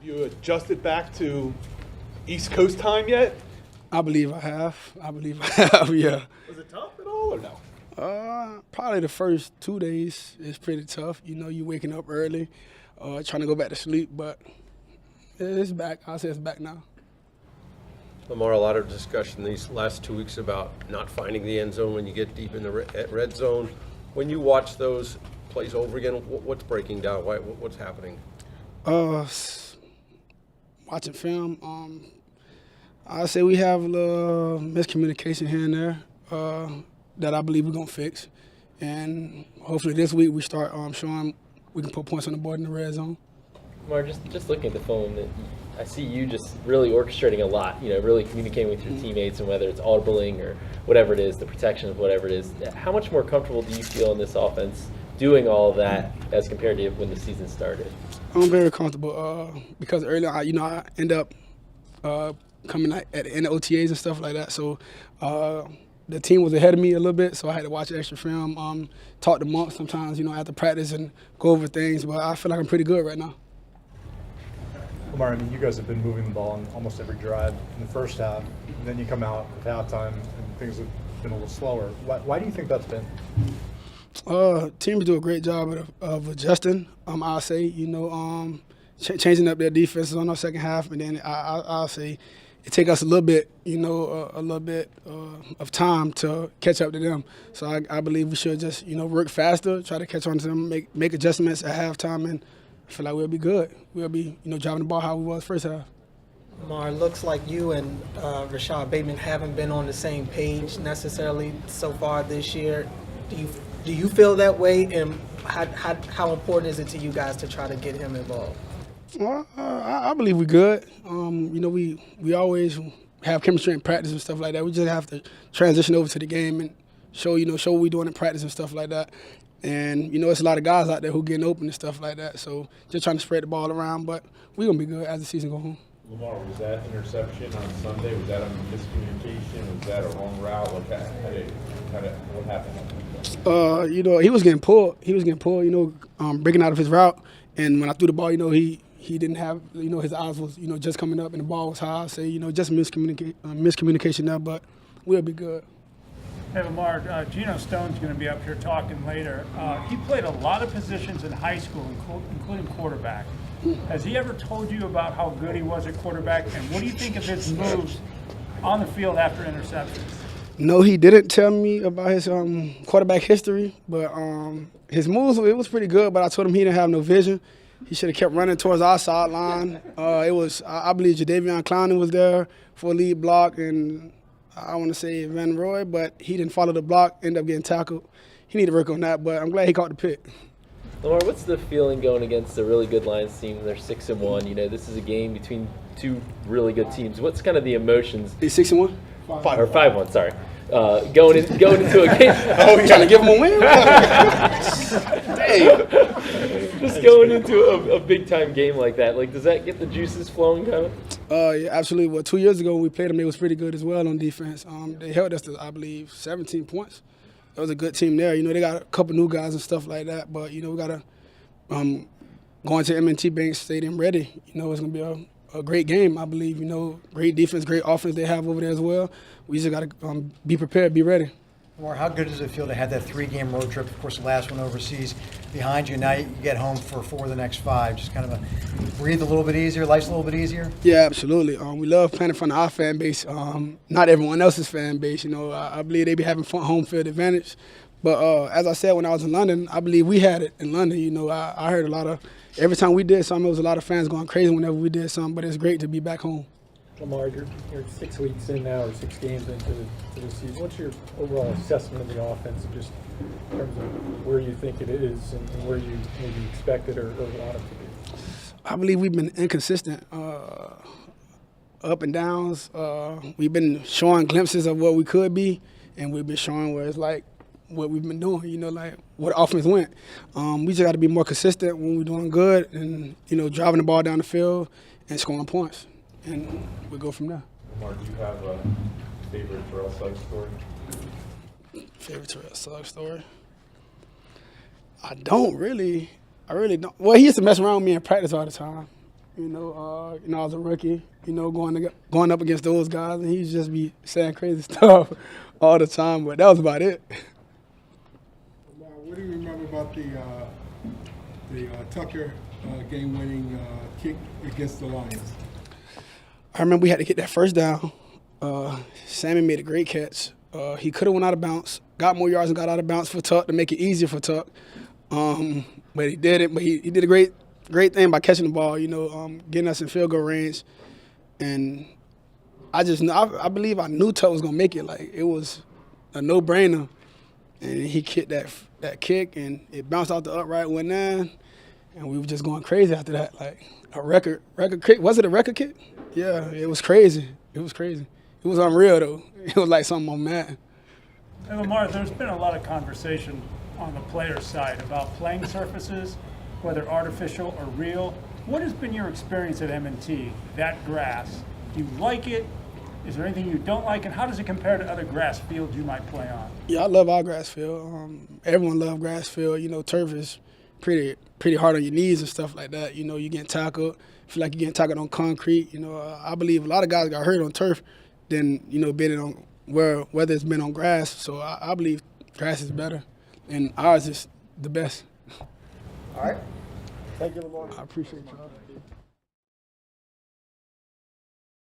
You adjusted back to East Coast time yet? I believe I have. Yeah. Was it tough at all or no? Probably the first 2 days is pretty tough. You know, you waking up early, trying to go back to sleep, but it's back. I'll say it's back now. Lamar, a lot of discussion these last 2 weeks about not finding the end zone when you get deep in the red zone. When you watch those plays over again, what's breaking down? What's happening? Watching film, I say we have a little miscommunication here and there that I believe we're going to fix. And hopefully this week we start showing we can put points on the board in the red zone. Lamar, just looking at the phone, I see you just really orchestrating a lot, really communicating with your teammates, and whether it's audibling or whatever it is, the protection of whatever it is. How much more comfortable do you feel in this offense doing all of that as compared to when the season started? I'm very comfortable because earlier, I end up coming at the end of OTAs and stuff like that. So the team was ahead of me a little bit, so I had to watch extra film, talk to Monk sometimes, after practice and go over things. But I feel like I'm pretty good right now. Lamar, you guys have been moving the ball in almost every drive in the first half, and then you come out at halftime and things have been a little slower. Why do you think that's been? Teams do a great job of adjusting. I'll say, changing up their defenses on our second half, and then I'll say it take us a little bit, of time to catch up to them. So I believe we should just, work faster, try to catch on to them, make adjustments at halftime, and I feel like we'll be good. We'll be, driving the ball how we was first half. Lamar, it looks like you and Rashad Bateman haven't been on the same page necessarily so far this year. Do you feel that way, and how important is it to you guys to try to get him involved? Well, I believe we're good. We always have chemistry in practice and stuff like that. We just have to transition over to the game and show what we're doing in practice and stuff like that. And, it's a lot of guys out there who getting open and stuff like that. So just trying to spread the ball around. But we're going to be good as the season goes on. Lamar, was that interception on Sunday? Was that a miscommunication? Was that a wrong route? What happened? He was getting pulled. Breaking out of his route. And when I threw the ball, he didn't have, his eyes was, just coming up and the ball was high. So, just miscommunication there, but we'll be good. Hey, Lamar, Geno Stone's going to be up here talking later. He played a lot of positions in high school, including quarterback. Has he ever told you about how good he was at quarterback, and what do you think of his moves on the field after interceptions? No, he didn't tell me about his quarterback history, but his moves, it was pretty good, but I told him he didn't have no vision. He should have kept running towards our sideline. I believe Jadeveon Clowney was there for a lead block, and I want to say Van Roy, but he didn't follow the block, ended up getting tackled. He needed to work on that, but I'm glad he caught the pick. Lamar, what's the feeling going against a really good Lions team? They're 6-1. This is a game between two really good teams. What's kind of the emotions? He's 6-1? 5-1, sorry. Going into a game. Oh, you trying to give him a win? Damn. Just going into a big-time game like that, does that get the juices flowing kind of? Yeah, absolutely. Well, 2 years ago when we played them, they was pretty good as well on defense. They held us to, I believe, 17 points. That was a good team there. They got a couple new guys and stuff like that, but, we got to go into M&T Bank Stadium ready. It's going to be a great game, I believe. Great defense, great offense they have over there as well. We just got to be prepared, be ready. Lamar, how good does it feel to have that 3-game road trip, of course the last one overseas, behind you? Now you get home for 4 of the next 5. Just kind of breathe a little bit easier, life's a little bit easier? Yeah, absolutely. We love playing in front of our fan base, not everyone else's fan base. I believe they be having fun home field advantage. But as I said when I was in London, I believe we had it in London. I heard a lot of, every time we did something, there was a lot of fans going crazy whenever we did something, but it's great to be back home. Lamar, you're 6 weeks in now, or 6 games into the season. What's your overall assessment of the offense, just in terms of where you think it is and where you maybe expect it or want it to be? I believe we've been inconsistent, up and downs. We've been showing glimpses of what we could be, and we've been showing where it's like what we've been doing, what offense went. We just got to be more consistent when we're doing good and, driving the ball down the field and scoring points. And we go from there. Lamar, do you have a favorite Terrell Suggs story? Favorite Terrell Suggs story? I really don't. Well, he used to mess around with me in practice all the time. You know, I was a rookie. You know, going up against those guys, and he'd just be saying crazy stuff all the time. But that was about it. What do you remember about the Tucker game-winning kick against the Lions? I remember we had to get that first down. Sammy made a great catch. He could have went out of bounds, got more yards and got out of bounds for Tuck to make it easier for Tuck. But he did it. But he did a great thing by catching the ball, you know, getting us in field goal range. And I believe I knew Tuck was going to make it. Like, it was a no-brainer. And he kicked that kick, and it bounced off the upright, went in, and we were just going crazy after that. Like, a record kick. Was it a record kick? Yeah, it was crazy. It was crazy. It was unreal, though. It was like something on Madden. And Lamar, there's been a lot of conversation on the player side about playing surfaces, whether artificial or real. What has been your experience at M&T, that grass? Do you like it? Is there anything you don't like? And how does it compare to other grass fields you might play on? Yeah, I love our grass field. Everyone loves grass field. You know, turf is pretty hard on your knees and stuff like that. You know, you get tackled. Feel like you're getting tackled on concrete. You know, I believe a lot of guys got hurt on turf than, you know, being on whether it's been on grass. So I believe grass is better, and ours is the best. All right. Thank you, Lamar. I appreciate you.